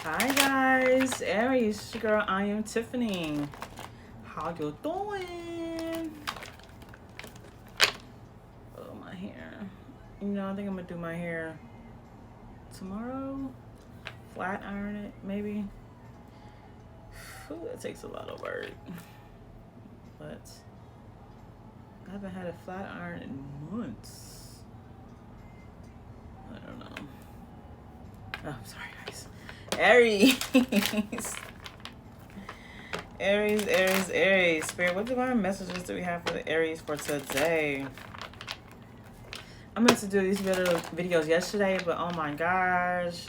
Hi guys, Aries, your girl I.am.Tiffanee. How you doing? Oh, my hair. You know, I think I'm gonna do my hair tomorrow. Flat iron it, maybe. Ooh, that takes a lot of work. But I haven't had a flat iron in months. I don't know. Oh, I'm sorry guys. Aries. Aries. Spirit, what divine messages do we have for the Aries for today? I meant to do these videos yesterday, but oh my gosh.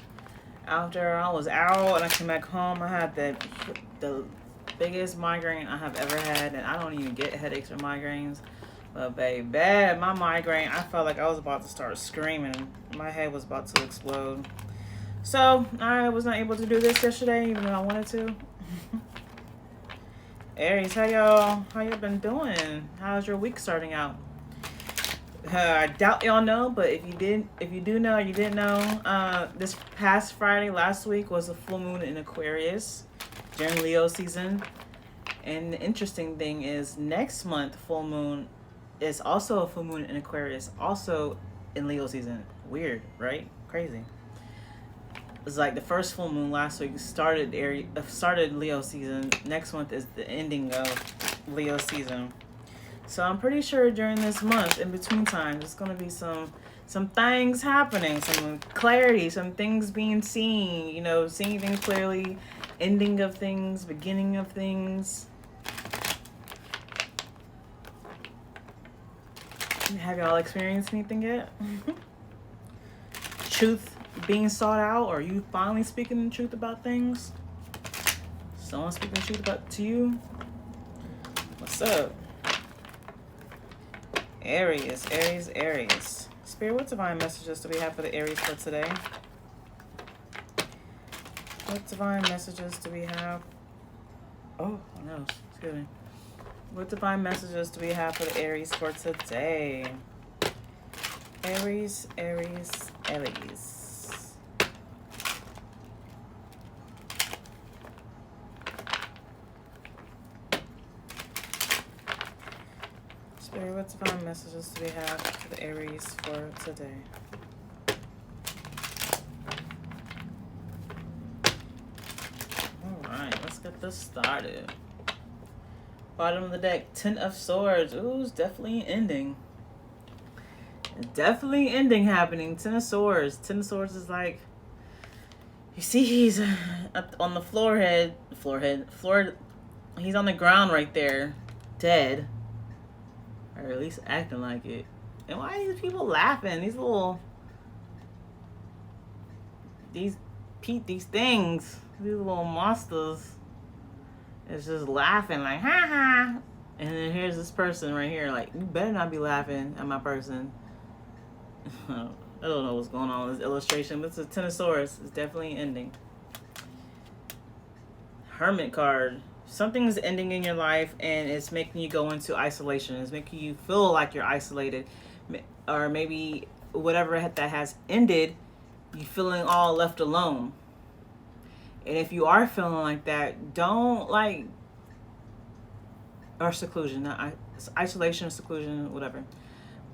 After I was out and I came back home, I had the biggest migraine I have ever had. And I don't even get headaches or migraines. But baby, my migraine, I felt like I was about to start screaming. My head was about to explode. So I was not able to do this yesterday, even though I wanted to. Aries, how y'all been doing? How's your week starting out? I doubt y'all know, but if you do know, you didn't know. This past Friday, last week, was a full moon in Aquarius during Leo season. And the interesting thing is, next month full moon is also a full moon in Aquarius, also in Leo season. Weird, right? Crazy. It's like the first full moon last week started Leo season. Next month is the ending of Leo season. So I'm pretty sure during this month, in between times, there's gonna be some things happening, some clarity, some things being seen. You know, seeing things clearly, ending of things, beginning of things. Have y'all experienced anything yet? Truth being sought out, or you finally speaking the truth about things? Someone speaking the truth about to you? What's up? Aries. Spirit, what divine messages do we have for the Aries for today? What divine messages do we have? Oh no, excuse me. What divine messages do we have for the Aries for today? Aries. Spirit, what divine messages do we have for the Aries for today? Alright, let's get this started. Bottom of the deck, Ten of Swords. Ooh, it's definitely an ending. Definitely ending happening. Ten of Swords. Ten of Swords is like, you see he's on the floor. He's on the ground right there, dead. Or at least acting like it. And why are these people laughing? These things, these little monsters, is just laughing like, ha ha. And then here's this person right here, like, you better not be laughing at my person. I don't know what's going on with this illustration, but it's a Ten of Swords. It's definitely ending. Hermit card. Something's ending in your life and it's making you go into isolation. It's making you feel like you're isolated. Or maybe whatever that has ended, you feeling all left alone. And if you are feeling like that, don't or seclusion, not isolation or seclusion, whatever.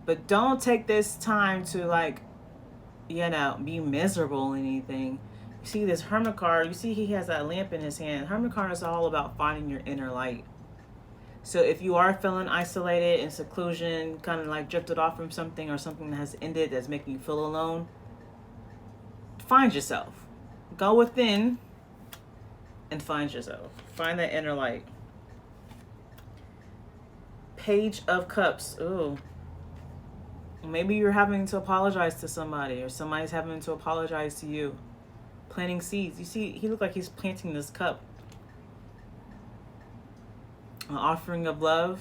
But don't take this time to be miserable or anything. You see this Hermit card, you see he has that lamp in his hand. Hermit card is all about finding your inner light. So if you are feeling isolated in seclusion, kind of like drifted off from something or something that has ended that's making you feel alone, find yourself. Go within and find yourself. Find that inner light. Page of Cups. Ooh. Maybe you're having to apologize to somebody or somebody's having to apologize to you. Planting seeds. You see, he looked like he's planting this cup. An offering of love.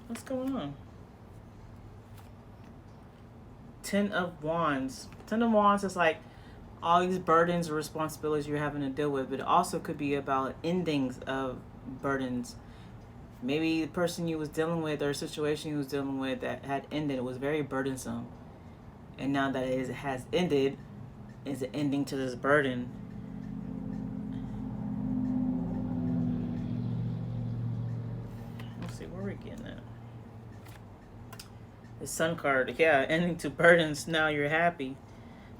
What's going on? Ten of Wands. Ten of Wands is like all these burdens or responsibilities you're having to deal with, but it also could be about endings of burdens. Maybe the person you was dealing with or a situation you was dealing with that had ended, it was very burdensome. And now that it has ended, is an ending to this burden. Let's see, where are we getting at? The Sun card, yeah, ending to burdens. Now you're happy.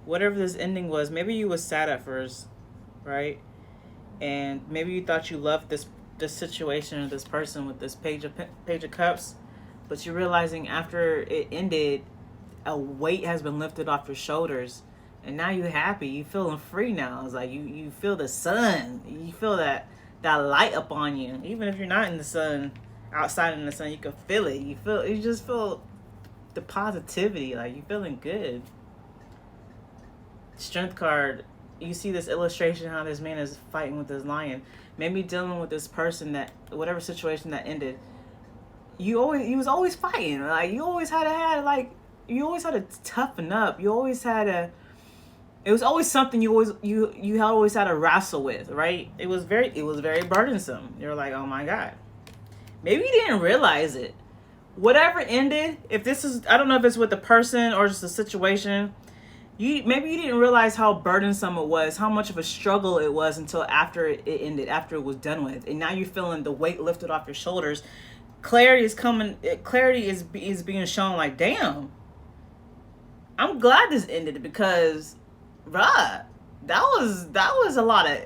Whatever this ending was, maybe you was sad at first, right? And maybe you thought you loved this situation or this person with this page of cups, but you're realizing after it ended, a weight has been lifted off your shoulders, and now you're happy. You feeling free now. It's like you feel the sun. You feel that light up on you. Even if you're not in the sun, outside in the sun, you can feel it. You just feel the positivity. Like you feeling good. Strength card. You see this illustration how this man is fighting with this lion. Maybe dealing with this person that whatever situation that ended. He was always fighting. Like you always had to toughen up. You always had to. It was always something you always had to wrestle with, right? It was very burdensome. You're like, oh my God. Maybe you didn't realize it. Whatever ended, if this is, I don't know if it's with the person or just the situation. Maybe you didn't realize how burdensome it was, how much of a struggle it was until after it ended, after it was done with, and now you're feeling the weight lifted off your shoulders. Clarity is coming. Clarity is being shown. Like, damn, I'm glad this ended because, bruh, that was a lot of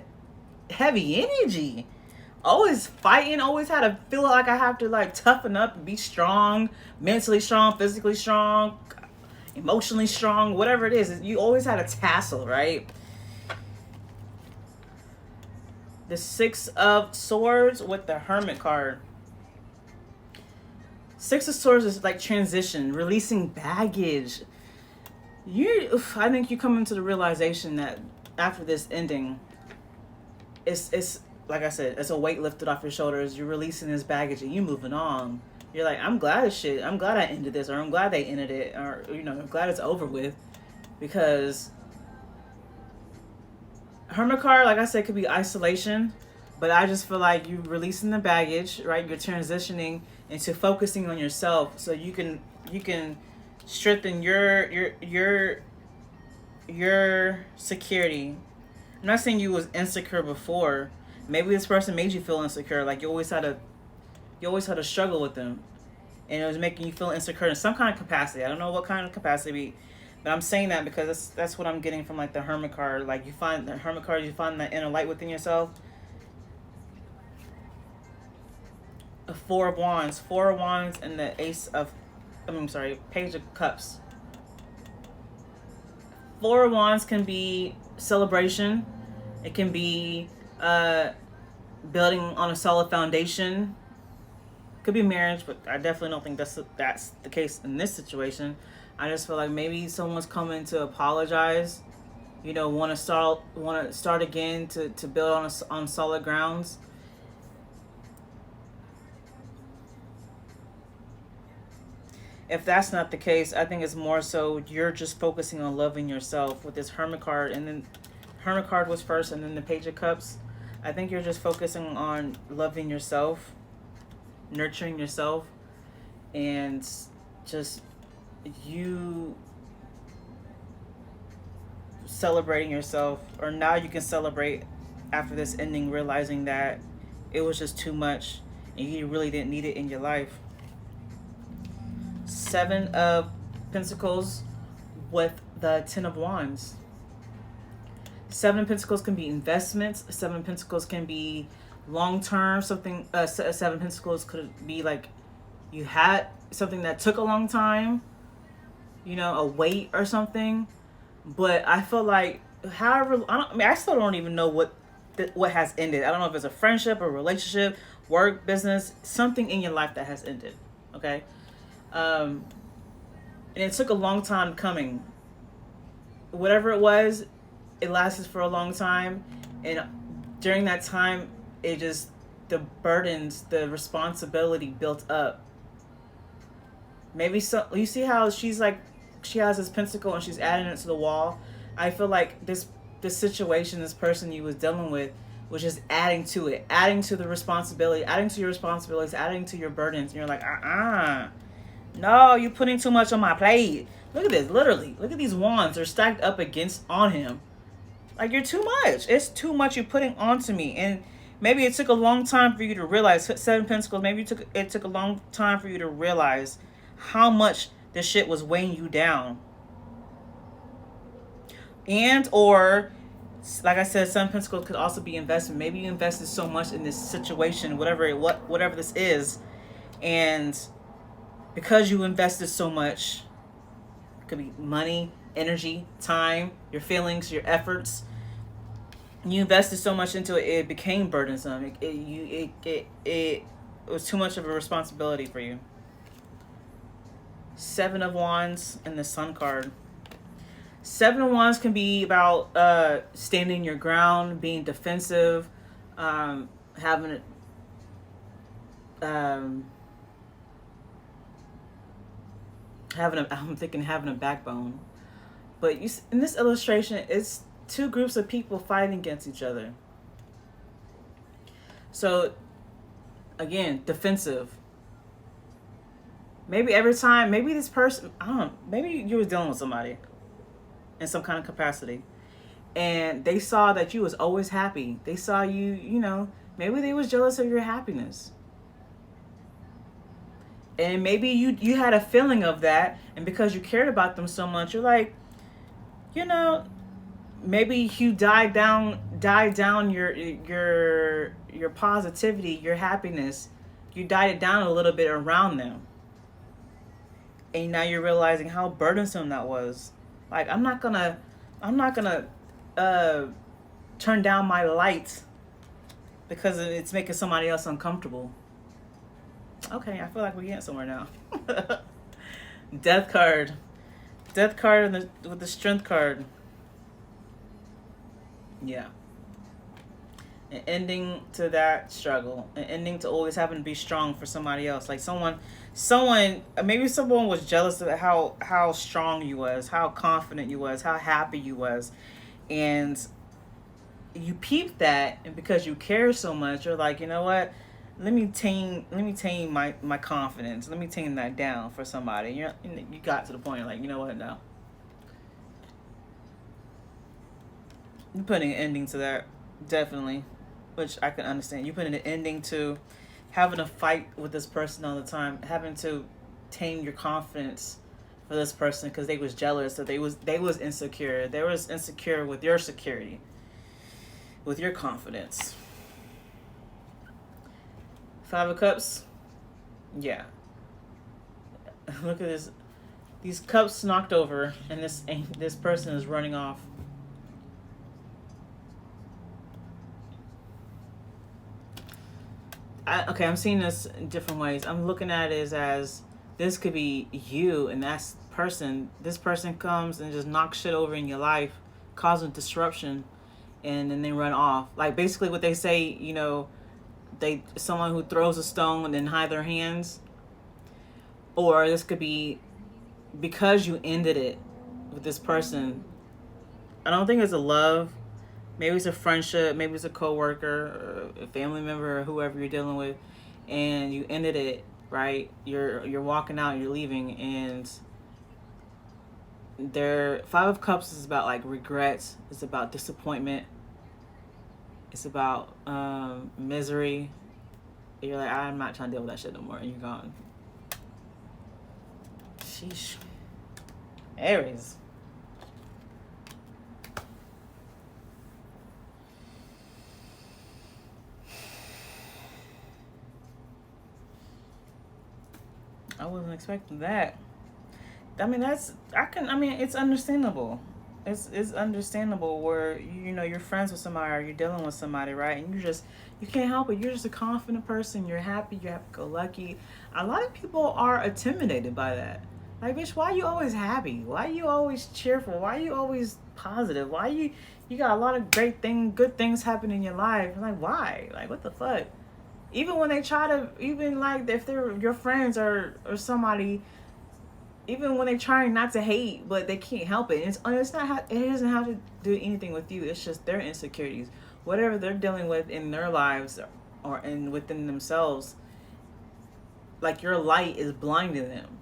heavy energy. Always fighting. Always had to feel like I have to like toughen up and be strong, mentally strong, physically strong, emotionally strong, whatever it is. You always had a tassel, right? The Six of Swords with the Hermit card. Six of Swords is like transition, releasing baggage. I think you come into the realization that after this ending, it's like I said, it's a weight lifted off your shoulders. You're releasing this baggage and you moving on. You're like, I'm glad I ended this, or I'm glad they ended it, or I'm glad it's over with, because Hermit card, like I said, could be isolation, but I just feel like you releasing the baggage, right? You're transitioning into focusing on yourself, so you can strengthen your security. I'm not saying you was insecure before. Maybe this person made you feel insecure, like you always had to struggle with them, and it was making you feel insecure in some kind of capacity. I don't know what kind of capacity, but I'm saying that because that's what I'm getting from like the Hermit card. Like you find the Hermit card, you find that inner light within yourself. A Four of Wands, and the Page of Cups. Four of Wands can be celebration. It can be building on a solid foundation. Could be marriage, but I definitely don't think that's the case in this situation. I just feel like maybe someone's coming to apologize. Want to start again to build on solid grounds. If that's not the case, I think it's more so you're just focusing on loving yourself with this Hermit card, and then Hermit card was first, and then the Page of Cups. I think you're just focusing on loving yourself, nurturing yourself, and just you celebrating yourself. Or now you can celebrate after this ending, realizing that it was just too much and you really didn't need it in your life. Seven of Pentacles with the Ten of Wands. Seven of Pentacles can be investments. Seven of Pentacles can be long-term something. Seven of Pentacles could be like you had something that took a long time, a wait or something. But I feel like, however, I still don't even know what has ended. I don't know if it's a friendship, a relationship, work, business, something in your life that has ended. Okay. And it took a long time coming. Whatever it was, it lasted for a long time, and during that time, the burdens, the responsibility built up. Maybe you see how she has this pentacle and she's adding it to the wall. I feel like this situation, this person you was dealing with, was just adding to it, adding to the responsibility, adding to your responsibilities, adding to your burdens, and you're like, no, you're putting too much on my plate. Look at this, literally. Look at these wands. They're stacked up against on him. Like, you're too much. It's too much you're putting onto me. And maybe it took a long time for you to realize. Seven Pentacles, maybe it took a long time for you to realize how much this shit was weighing you down. And or, like I said, Seven Pentacles could also be investment. Maybe you invested so much in this situation, whatever this is, and because you invested so much, it could be money, energy, time, your feelings, your efforts. You invested so much into it, it became burdensome. It was too much of a responsibility for you. Seven of Wands and the Sun card. Seven of Wands can be about standing your ground, being defensive, having having a backbone. But you, in this illustration, it's two groups of people fighting against each other. So, again, defensive. Maybe every time, maybe this person, I don't know, maybe you was dealing with somebody in some kind of capacity, and they saw that you was always happy. They saw you, you know, maybe they was jealous of your happiness. And maybe you had a feeling of that, and because you cared about them so much, you're like, you know, maybe you died down your positivity, your happiness. You died it down a little bit around them. And now you're realizing how burdensome that was. Like, I'm not gonna turn down my light because it's making somebody else uncomfortable. Okay, I feel like we're getting somewhere now. Death card. Death card and with the Strength card. Yeah. An ending to that struggle. An ending to always having to be strong for somebody else. Like maybe someone was jealous of how strong you was, how confident you was, how happy you was. And you peeped that, and because you care so much, you're like, you know what? Let me tame my confidence. Let me tame that down for somebody. You got to the point, you're like, you know what, no. You're putting an ending to that, definitely, which I can understand. You're putting an ending to having a fight with this person all the time, having to tame your confidence for this person because they was jealous, that they was insecure. They was insecure with your security, with your confidence. Five of Cups. Yeah. Look at this. These cups knocked over, and this person is running off. I'm seeing this in different ways. I'm looking at it as this could be you, and this person comes and just knocks shit over in your life, causing disruption, and then they run off. Like, basically what they say, you know, someone who throws a stone and then hide their hands. Or this could be because you ended it with this person. I don't think it's a love. Maybe it's a friendship. Maybe it's a coworker, or a family member, or whoever you're dealing with, and you ended it, right? You're walking out, you're leaving, and Five of Cups is about like regrets. It's about disappointment. It's about misery. You're like, I'm not trying to deal with that shit no more, and you're gone. Sheesh. Aries. I wasn't expecting that. I mean, it's understandable. It's understandable where, you know, you're friends with somebody or you're dealing with somebody, right? And you can't help it. You're just a confident person. You're happy. You're happy-go-lucky. A lot of people are intimidated by that. Like, bitch, why are you always happy? Why are you always cheerful? Why are you always positive? Why you got a lot of good things happening in your life? Like, why? Like, what the fuck? Even when they try to, even like if they're your friends or somebody, even when they're trying not to hate, but they can't help it. It doesn't have to do anything with you. It's just their insecurities, whatever they're dealing with in their lives or within themselves. Like, your light is blinding them.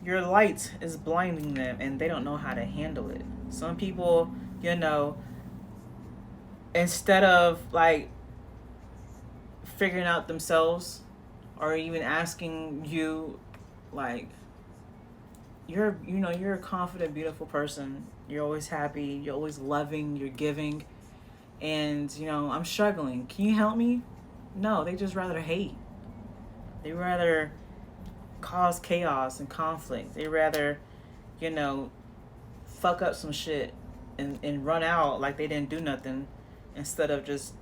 your light is blinding them and they don't know how to handle it. Some people, you know, instead of like figuring out themselves or even asking you, like, you're a confident, beautiful person. You're always happy, you're always loving, you're giving, and I'm struggling. Can you help me? No, they just rather hate. They rather cause chaos and conflict. They rather, you know, fuck up some shit and run out like they didn't do nothing instead of just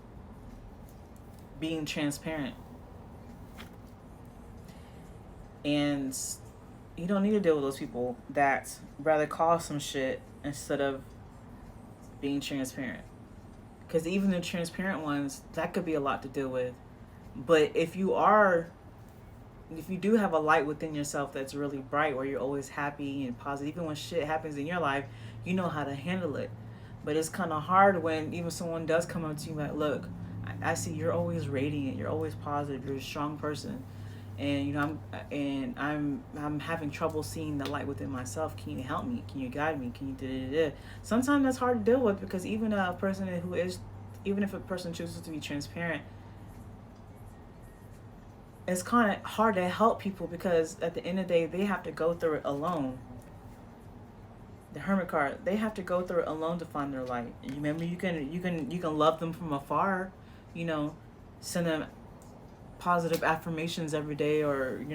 being transparent. And you don't need to deal with those people that rather cause some shit instead of being transparent. Because even the transparent ones, that could be a lot to deal with. But if you do have a light within yourself that's really bright, where you're always happy and positive, even when shit happens in your life, you know how to handle it. But it's kind of hard when even someone does come up to you like, look, I see you're always radiant, you're always positive, you're a strong person, and I'm having trouble seeing the light within myself. Can you help me? Can you guide me? Can you da? Sometimes that's hard to deal with, because even if a person chooses to be transparent, it's kind of hard to help people, because at the end of the day, they have to go through it alone. The Hermit card, they have to go through it alone to find their light. You remember, you can love them from afar, send them positive affirmations every day, or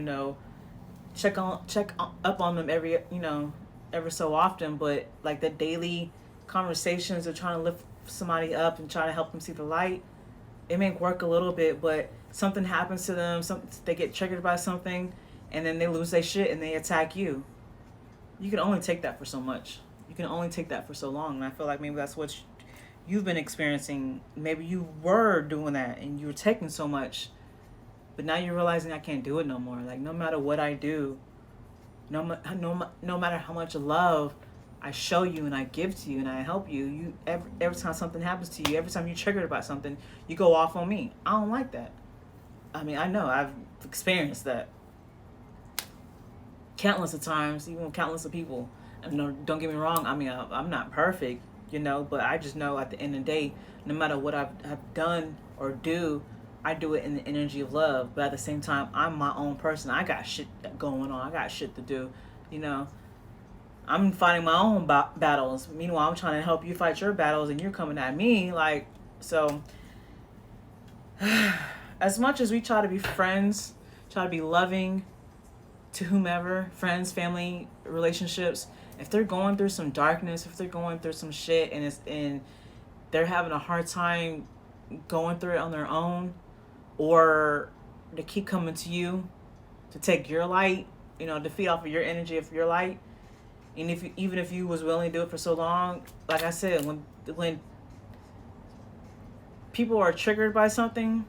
check up on them every so often. But like the daily conversations of trying to lift somebody up and try to help them see the light, it may work a little bit, but something happens to them, they get triggered by something, and then they lose their shit and they attack you. You can only take that for so much. You can only take that for so long. And I feel like maybe that's what you've been experiencing. Maybe you were doing that and you were taking so much, but now you're realizing I can't do it no more. Like, no matter what I do, no matter how much love I show you and I give to you and I help you, every time something happens to you, every time you're triggered by something, you go off on me. I don't like that. I mean, I know I've experienced that countless of times, even with countless of people. And no, don't get me wrong. I mean, I'm not perfect, but I just know at the end of the day, no matter what I've done or do, I do it in the energy of love. But at the same time, I'm my own person. I got shit going on. I got shit to do, I'm fighting my own battles. Meanwhile, I'm trying to help you fight your battles, and you're coming at me like so. As much as we try to be friends, try to be loving to whomever, friends, family, relationships, if they're going through some darkness, if they're going through some shit, and they're having a hard time going through it on their own, or they keep coming to you to take your light, to feed off of your energy of your light. And even if you was willing to do it for so long, like I said, when people are triggered by something,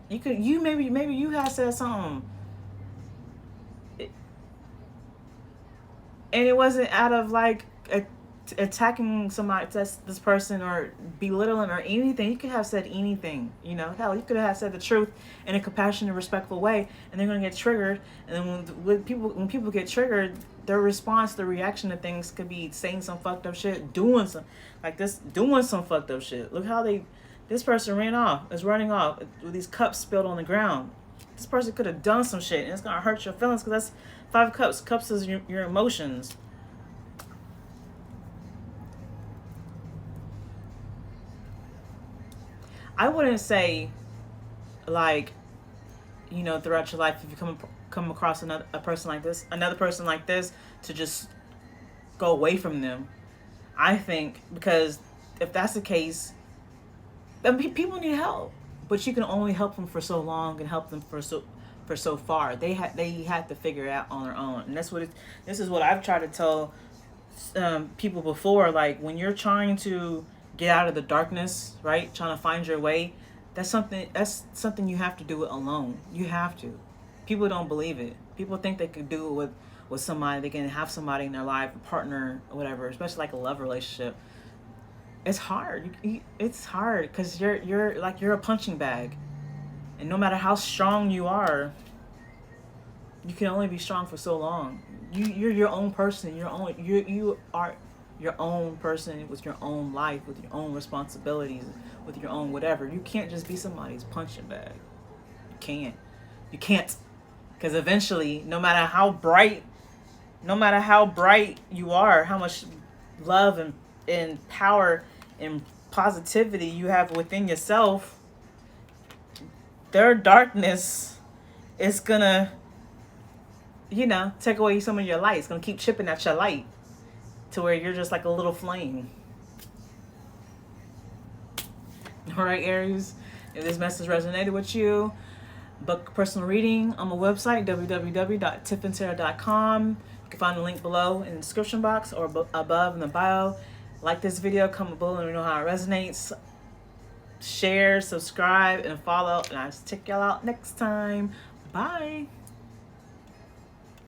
maybe you have said something, and it wasn't out of like attacking somebody, this person, or belittling or anything. You could have said anything, hell, you could have said the truth in a compassionate, respectful way, and they're gonna get triggered. And then when people get triggered, their response, the reaction to things could be saying some fucked up shit, doing some fucked up shit. Look how this person is running off with these cups spilled on the ground. This person could have done some shit, and it's gonna hurt your feelings, because that's 5 cups. Cups is your emotions. I wouldn't say, like, throughout your life, if you come across another person like this, to just go away from them. I think, because if that's the case, then people need help, but you can only help them for so long and help them for so far. They had to figure it out on their own, and this is what I've tried to tell people before. Like, when you're trying to get out of the darkness, right? Trying to find your way. That's something you have to do it alone. You have to. People don't believe it. People think they could do it with somebody. They can have somebody in their life, a partner, or whatever, especially like a love relationship. It's hard. It's hard because you're a punching bag, and no matter how strong you are, You can only be strong for so long. You're your own person. You are your own person with your own life, with your own responsibilities, with your own whatever. You can't just be somebody's punching bag. You can't. You can't. Because eventually, no matter how bright you are, how much love and power and positivity you have within yourself, their darkness is gonna, take away some of your light. It's gonna keep chipping at your light to where you're just like a little flame. All right, Aries, if this message resonated with you, book a personal reading on my website, www.tiffanee.com. You can find the link below in the description box or above in the bio. Like this video, comment below and let me know how it resonates. Share, subscribe, and follow. And I'll check y'all out next time. Bye.